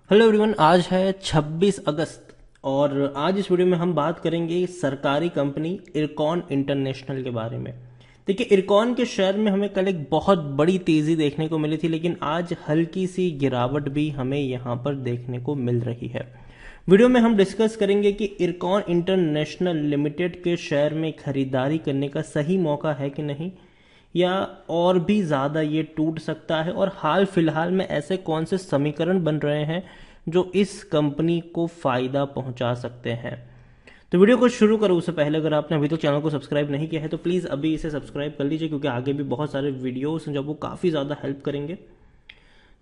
Hello everyone, आज है 26 अगस्त और आज इस वीडियो में हम बात करेंगे सरकारी कंपनी इरकॉन इंटरनेशनल के बारे में। देखिए, इरकॉन के शेयर में हमें कल एक बहुत बड़ी तेज़ी देखने को मिली थी, लेकिन आज हल्की सी गिरावट भी हमें यहाँ पर देखने को मिल रही है। वीडियो में हम डिस्कस करेंगे कि इरकॉन इंटरनेशनल लिमिटेड के शेयर में खरीदारी करने का सही मौका है कि नहीं, या और भी ज़्यादा ये टूट सकता है, और हाल फिलहाल में ऐसे कौन से समीकरण बन रहे हैं जो इस कंपनी को फ़ायदा पहुंचा सकते हैं। तो वीडियो को शुरू करूँ उससे पहले अगर आपने अभी तक चैनल को सब्सक्राइब नहीं किया है तो प्लीज़ अभी इसे सब्सक्राइब कर लीजिए, क्योंकि आगे भी बहुत सारे वीडियोस हैं जो आपको काफ़ी ज़्यादा हेल्प करेंगे।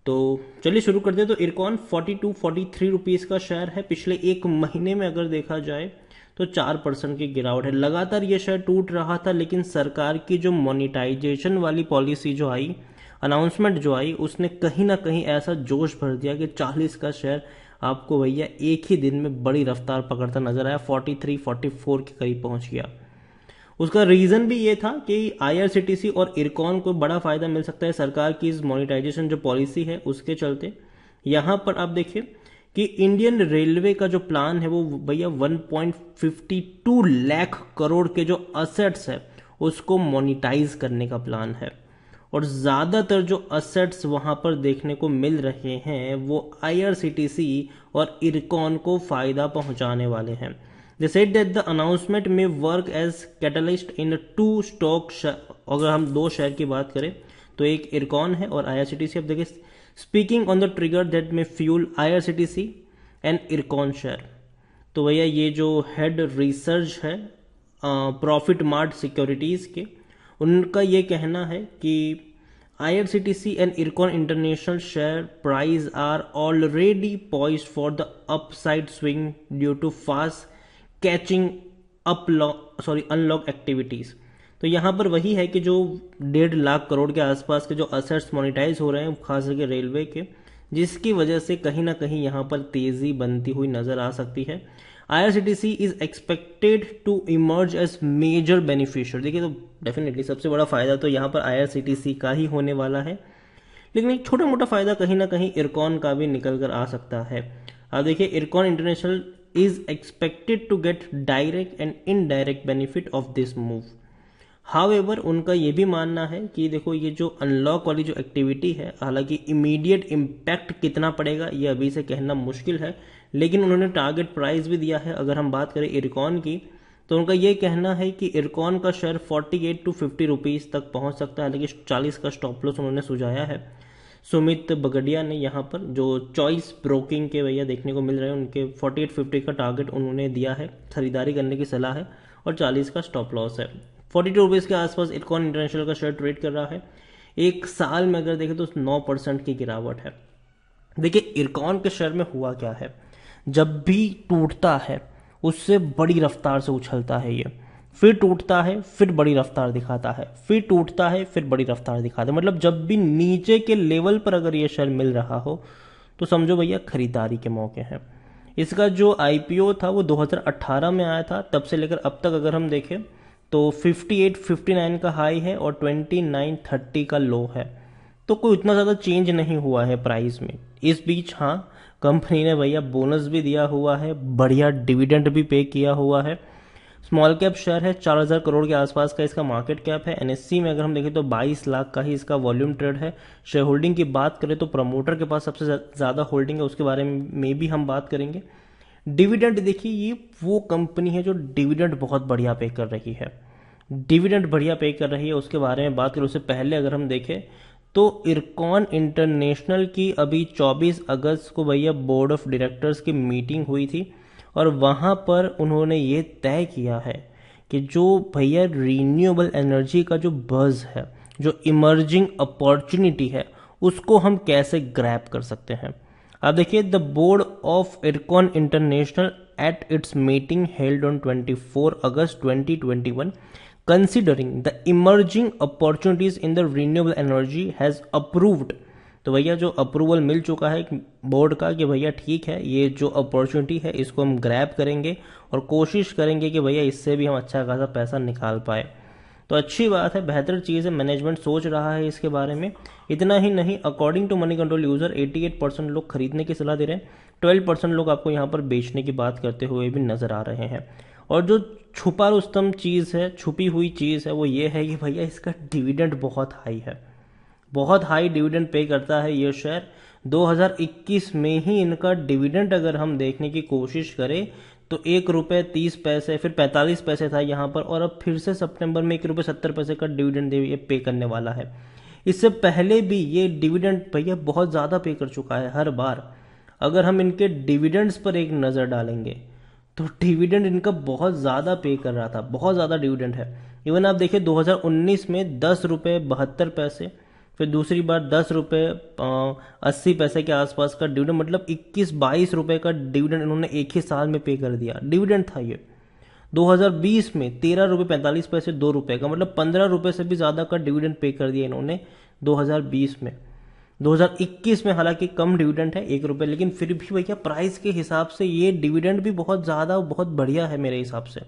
तो चलिए शुरू करते हैं। तो इरकॉन 42-43 रुपीज़ का शेयर है। पिछले एक महीने में अगर देखा जाए तो 4% की गिरावट है। लगातार ये शेयर टूट रहा था, लेकिन सरकार की जो मोनेटाइजेशन वाली पॉलिसी जो आई, अनाउंसमेंट जो आई, उसने कहीं ना कहीं ऐसा जोश भर दिया कि 40 का शेयर आपको भैया एक ही दिन में बड़ी रफ्तार पकड़ता नजर आया। 43-44 के करीब पहुंच गया। उसका रीजन भी ये था कि आईआरसीटीसी और इरकॉन को बड़ा फायदा मिल सकता है सरकार की इस मोनेटाइजेशन जो पॉलिसी है उसके चलते। यहां पर आप देखिए कि इंडियन रेलवे का जो प्लान है वो भैया 1.52 लाख करोड़ के जो असेट्स है उसको मोनिटाइज करने का प्लान है। और ज्यादातर जो असेट्स वहां पर देखने को मिल रहे हैं वो आईआरसीटीसी और इरकॉन को फायदा पहुंचाने वाले हैं। They said that the announcement may work as catalyst in two stock। अगर हम दो शेयर की बात करें तो एक इरकॉन है और आईआरसीटीसी। अब देखिए, speaking on the trigger that may fuel IRCTC and IRCON share. तो भैया ये जो हेड रिसर्च है प्रॉफिट मार्ट सिक्योरिटीज के, उनका ये कहना है कि IRCTC and Ircon International share price are already poised for the upside swing due to fast catching unlock activities. तो यहां पर वही है कि जो 1.5 लाख करोड़ के आसपास के जो असेट्स मोनिटाइज हो रहे हैं खास करके रेलवे के, जिसकी वजह से कहीं ना कहीं यहां पर तेजी बनती हुई नजर आ सकती है। IRCTC is expected to emerge as major beneficiary. देखिए, तो डेफिनेटली सबसे बड़ा फायदा तो यहां पर आईआरसीटीसी का ही होने वाला है, लेकिन एक छोटा मोटा फायदा कहीं ना कहीं इरकॉन का भी निकल कर आ सकता है। अब देखिए, IRCON international is expected to get direct and indirect benefit of this move। However, उनका ये भी मानना है कि देखो ये जो अनलॉक वाली जो एक्टिविटी है, हालांकि इमीडिएट इम्पैक्ट कितना पड़ेगा ये अभी से कहना मुश्किल है, लेकिन उन्होंने टारगेट प्राइस भी दिया है। अगर हम बात करें इरकॉन की तो उनका ये कहना है कि इरकॉन का शेयर 48-50 रुपीज़ तक पहुंच सकता है, लेकिन 40 का स्टॉप लॉस उन्होंने सुझाया है। सुमित बगड़िया ने यहाँ पर जो चॉइस ब्रोकिंग के भैया देखने को मिल रहे हैं, उनके 48-50 का टारगेट उन्होंने दिया है, खरीदारी करने की सलाह है, और 40 का स्टॉप लॉस है। 42 रुपीज़ के आसपास इरकॉन इंटरनेशनल का शेयर ट्रेड कर रहा है। एक साल में अगर देखें तो 9% की गिरावट है। देखिए, इरकॉन के शेयर में हुआ क्या है, जब भी टूटता है उससे बड़ी रफ्तार से उछलता है ये, फिर टूटता है फिर बड़ी रफ्तार दिखाता है, फिर टूटता है फिर बड़ी रफ्तार दिखाता है। मतलब जब भी नीचे के लेवल पर अगर ये शेयर मिल रहा हो तो समझो भैया खरीदारी के मौके हैं। इसका जो आईपीओ था वो 2018 में आया था, तब से लेकर अब तक अगर हम देखें तो 58-59 का हाई है और 29-30 का लो है। तो कोई उतना ज़्यादा चेंज नहीं हुआ है प्राइस में। इस बीच हाँ, कंपनी ने भैया बोनस भी दिया हुआ है, बढ़िया डिविडेंड भी पे किया हुआ है। स्मॉल कैप शेयर है, 4000 करोड़ के आसपास का इसका मार्केट कैप है। एनएससी में अगर हम देखें तो 22 लाख का ही इसका वॉल्यूम ट्रेड है। शेयर होल्डिंग की बात करें तो प्रमोटर के पास सबसे ज़्यादा होल्डिंग है, उसके बारे में भी हम बात करेंगे। डिविडेंड देखिए, ये वो कंपनी है जो डिविडेंड बहुत बढ़िया पे कर रही है, डिविडेंड बढ़िया पे कर रही है। उसके बारे में बात करें उससे पहले अगर हम देखें तो इरकॉन इंटरनेशनल की अभी 24 अगस्त को भैया बोर्ड ऑफ डायरेक्टर्स की मीटिंग हुई थी, और वहाँ पर उन्होंने ये तय किया है कि जो भैया रीन्यूएबल एनर्जी का जो बज़ है, जो इमर्जिंग अपॉर्चुनिटी है, उसको हम कैसे ग्रैब कर सकते हैं। अब देखिए, the board of IRCON international at its meeting held on 24 August 2021 considering the emerging opportunities in the renewable energy has approved। तो भैया जो अप्रूवल मिल चुका है बोर्ड का कि भैया ठीक है, ये जो अपॉर्चुनिटी है इसको हम ग्रैब करेंगे और कोशिश करेंगे कि भैया इससे भी हम अच्छा खासा पैसा निकाल पाए। तो अच्छी बात है, बेहतर चीज़ है, मैनेजमेंट सोच रहा है इसके बारे में। इतना ही नहीं, according to Moneycontrol user 88% लोग खरीदने की सलाह दे रहे हैं, 12% लोग आपको यहाँ पर बेचने की बात करते हुए भी नज़र आ रहे हैं। और जो छुपा रुस्तम चीज़ है, छुपी हुई चीज़ है, वो ये है कि भैया इसका डिविडेंड बहुत हाई है, बहुत हाई डिविडेंड पे करता है ये शेयर। 2021 में ही इनका डिविडेंड अगर हम देखने की कोशिश करें तो 1 रुपये 30 पैसे, फिर 45 पैसे था यहाँ पर, और अब फिर से सितंबर में 1 रुपये 70 पैसे का डिविडेंड ये पे करने वाला है। इससे पहले भी ये डिविडेंड भैया बहुत ज़्यादा पे कर चुका है हर बार। अगर हम इनके डिविडेंड्स पर एक नज़र डालेंगे तो डिविडेंड इनका बहुत ज़्यादा पे कर रहा था, बहुत ज़्यादा डिविडेंड है। इवन आप देखिए 2019 में 10 रुपये 72 पैसे, फिर दूसरी बार 10 रुपये 80 पैसे के आसपास का डिविडेंड, मतलब 21-22 रुपये का डिविडेंड इन्होंने एक ही साल में पे कर दिया। डिविडेंड था ये। 2020 में 13 रुपये 45 पैसे, 2 रुपये का, मतलब 15 रुपये से भी ज़्यादा का डिविडेंड पे कर दिया इन्होंने 2020 में। 2021 में हालांकि कम डिविडेंड है 1 रुपये, लेकिन फिर भी भैया प्राइस के हिसाब से ये डिविडेंड भी बहुत ज़्यादा, बहुत बढ़िया है मेरे हिसाब से।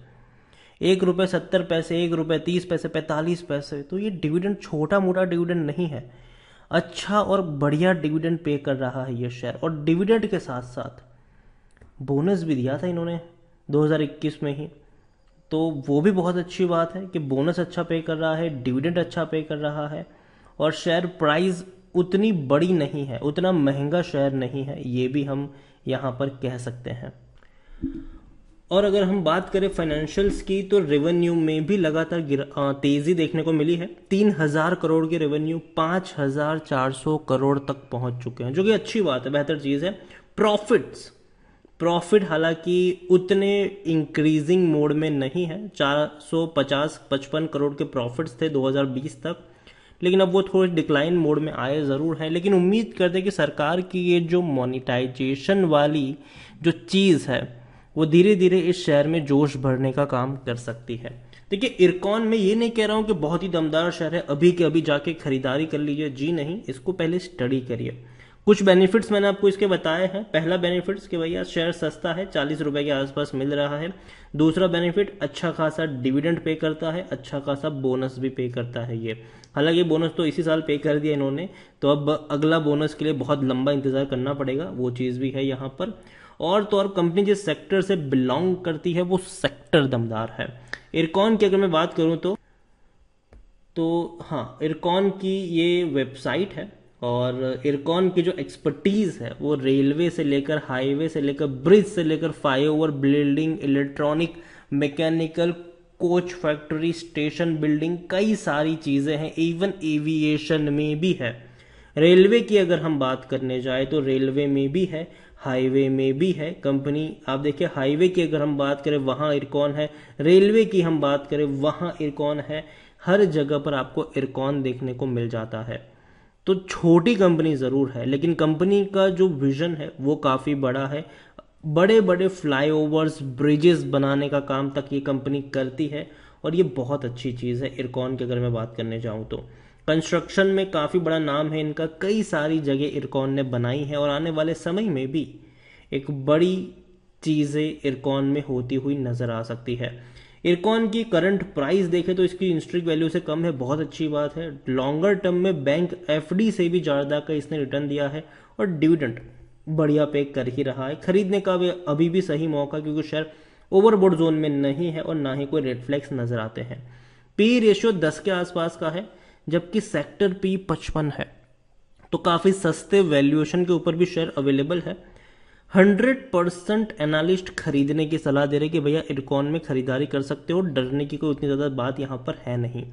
1 रुपये 70 पैसे, 1 रुपये 30 पैसे, 45 पैसे, तो ये डिविडेंड छोटा मोटा डिविडेंड नहीं है, अच्छा और बढ़िया डिविडेंड पे कर रहा है ये शेयर। और डिविडेंड के साथ साथ बोनस भी दिया था इन्होंने 2021 में ही, तो वो भी बहुत अच्छी बात है कि बोनस अच्छा पे कर रहा है, डिविडेंड अच्छा पे कर रहा है, और शेयर प्राइस उतनी बड़ी नहीं है, उतना महंगा शेयर नहीं है, ये भी हम यहाँ पर कह सकते हैं। और अगर हम बात करें फाइनेंशियल्स की, तो रेवेन्यू में भी लगातार तेजी देखने को मिली है। 3000 करोड़ के रेवेन्यू 5400 करोड़ तक पहुंच चुके हैं, जो कि अच्छी बात है, बेहतर चीज़ है। प्रॉफिट हालांकि उतने इंक्रीजिंग मोड में नहीं है, 450-55 करोड़ के प्रॉफिट्स थे 2020 तक, लेकिन अब वो थोड़े डिक्लाइन मोड में आए ज़रूर हैं। लेकिन उम्मीद करते हैं कि सरकार की ये जो मोनेटाइजेशन वाली जो चीज़ है वो धीरे धीरे इस शहर में जोश भरने का काम कर सकती है। देखिए, इरकॉन में ये नहीं कह रहा हूँ कि बहुत ही दमदार शहर है, अभी के अभी जाके खरीदारी कर लीजिए, जी नहीं, इसको पहले स्टडी करिए। कुछ बेनिफिट्स मैंने आपको इसके बताए हैं। पहला बेनिफिट्स कि भैया शेयर सस्ता है, 40 रुपए के आसपास मिल रहा है। दूसरा बेनिफिट, अच्छा खासा डिविडेंड पे करता है, अच्छा खासा बोनस भी पे करता है ये। हालांकि बोनस तो इसी साल पे कर दिया इन्होंने, तो अब अगला बोनस के लिए बहुत लंबा इंतजार करना पड़ेगा, वो चीज़ भी है यहाँ पर। और तो और कंपनी जिस सेक्टर से बिलोंग करती है वो सेक्टर दमदार है। इरकॉन की अगर मैं बात करूं तो हाँ, इरकॉन की ये वेबसाइट है, और इरकॉन की जो एक्सपर्टीज़ है वो रेलवे से लेकर, हाईवे से लेकर, ब्रिज से लेकर, flyover building, electronic, mechanical, coach factory, station building, कई सारी चीज़ें हैं, इवन एविएशन में भी है। रेलवे की अगर हम बात करने जाए तो रेलवे में भी है, हाईवे में भी है कंपनी। आप देखिए, हाईवे की अगर हम बात करें वहाँ इरकॉन है, रेलवे की हम बात करें वहाँ इरकॉन है, हर जगह पर आपको इरकॉन देखने को मिल जाता है। तो छोटी कंपनी ज़रूर है, लेकिन कंपनी का जो विजन है वो काफ़ी बड़ा है। बड़े बड़े फ्लाईओवर्स, ब्रिजेस बनाने का काम तक ये कंपनी करती है, और ये बहुत अच्छी चीज़ है। इरकॉन की अगर मैं बात करने जाऊँ तो कंस्ट्रक्शन में काफ़ी बड़ा नाम है इनका, कई सारी जगह इरकॉन ने बनाई है, और आने वाले समय में भी एक बड़ी चीज़ें इरकॉन में होती हुई नज़र आ सकती है। इरकॉन की करंट प्राइस देखें तो इसकी इंस्ट्रिक वैल्यू से कम है, बहुत अच्छी बात है। लॉन्गर टर्म में बैंक एफडी से भी ज़्यादा का इसने रिटर्न दिया है, और डिविडेंड बढ़िया पे कर ही रहा है। खरीदने का अभी भी सही मौका, क्योंकि शेयर ओवरबोर्ड जोन में नहीं है और ना ही कोई रेड फ्लैग्स नजर आते हैं। पी रेशियो 10 के आसपास का है, जबकि सेक्टर पी 55 है, तो काफ़ी सस्ते वैल्यूएशन के ऊपर भी शेयर अवेलेबल है। 100% एनालिस्ट खरीदने की सलाह दे रहे कि भैया इरकॉन में खरीदारी कर सकते हो, डरने की कोई उतनी ज़्यादा बात यहाँ पर है नहीं।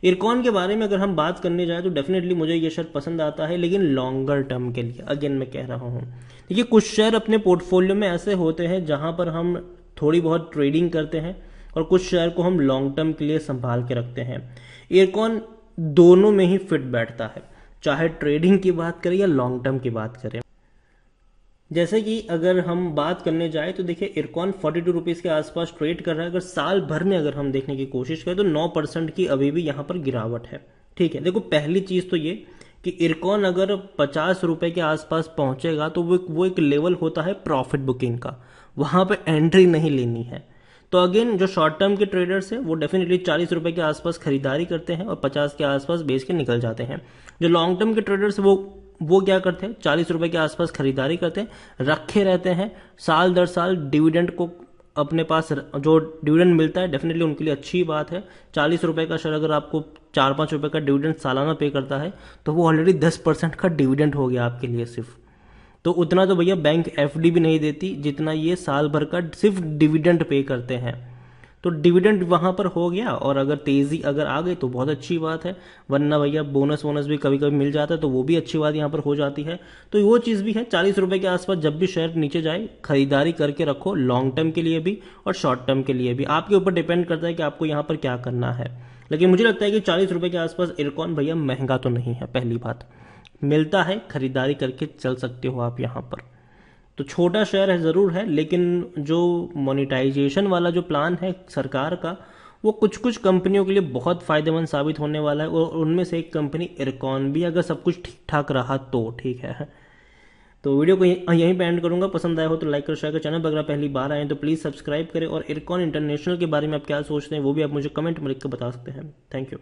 इरकॉन के बारे में अगर हम बात करने जाए तो डेफिनेटली मुझे ये शेयर पसंद आता है, लेकिन लॉन्गर टर्म के लिए, अगेन मैं कह रहा हूँ, देखिए कुछ शेयर अपने पोर्टफोलियो में ऐसे होते हैं जहाँ पर हम थोड़ी बहुत ट्रेडिंग करते हैं, और कुछ शेयर को हम लॉन्ग टर्म के लिए संभाल के रखते हैं। इरकॉन दोनों में ही फिट बैठता है, चाहे ट्रेडिंग की बात करें या लॉन्ग टर्म की बात करें। जैसे कि अगर हम बात करने जाए तो देखिए, इरकॉन 42 रुपीज़ के आसपास ट्रेड कर रहा है। अगर साल भर में अगर हम देखने की कोशिश करें तो 9% की अभी भी यहाँ पर गिरावट है। ठीक है, देखो पहली चीज़ तो ये कि इरकॉन अगर 50 रुपये के आसपास पहुँचेगा तो वो एक लेवल होता है प्रॉफिट बुकिंग का, वहाँ पर एंट्री नहीं लेनी है। तो अगेन जो शॉर्ट टर्म के ट्रेडर्स हैं वो डेफिनेटली 40 रुपए के आसपास खरीदारी करते हैं और 50 के आसपास बेच के निकल जाते हैं। जो लॉन्ग टर्म के ट्रेडर्स वो क्या करते हैं, 40 रुपए के आसपास खरीदारी करते हैं, रखे रहते हैं, साल दर साल डिविडेंड को अपने पास, जो डिविडेंड मिलता है डेफिनेटली उनके लिए अच्छी बात है। 40 रुपए का शेयर अगर आपको 4-5 रुपए का डिविडेंड सालाना पे करता है तो वो ऑलरेडी 10% का डिविडेंड हो गया आपके लिए सिर्फ। तो उतना तो भैया बैंक एफडी भी नहीं देती जितना ये साल भर का सिर्फ डिविडेंड पे करते हैं। तो डिविडेंड वहां पर हो गया, और अगर तेजी अगर आ गई तो बहुत अच्छी बात है, वरना भैया बोनस वोनस भी कभी कभी मिल जाता है तो वो भी अच्छी बात यहाँ पर हो जाती है। तो वो चीज़ भी है, 40 रुपए के आसपास जब भी शेयर नीचे जाए खरीदारी करके रखो, लॉन्ग टर्म के लिए भी और शॉर्ट टर्म के लिए भी। आपके ऊपर डिपेंड करता है कि आपको यहाँ पर क्या करना है। लेकिन मुझे लगता है कि 40 रुपए के आसपास इरकॉन भैया महंगा तो नहीं है, पहली बात मिलता है, खरीदारी करके चल सकते हो आप यहाँ पर। तो छोटा शेयर है ज़रूर है, लेकिन जो मोनेटाइजेशन वाला जो प्लान है सरकार का वो कुछ कुछ कंपनियों के लिए बहुत फायदेमंद साबित होने वाला है, और उनमें से एक कंपनी इरकॉन भी, अगर सब कुछ ठीक ठाक रहा तो ठीक है। तो वीडियो को यहीं पे एंड करूंगा। पसंद आया हो तो लाइक कर, शेयर कर, चैनल पर अगर आप पहली बार आए तो प्लीज़ सब्सक्राइब करें, और इरकॉन इंटरनेशनल के बारे में आप क्या सोचते हैं वो भी आप मुझे कमेंट में लिख कर बता सकते हैं। Thank you.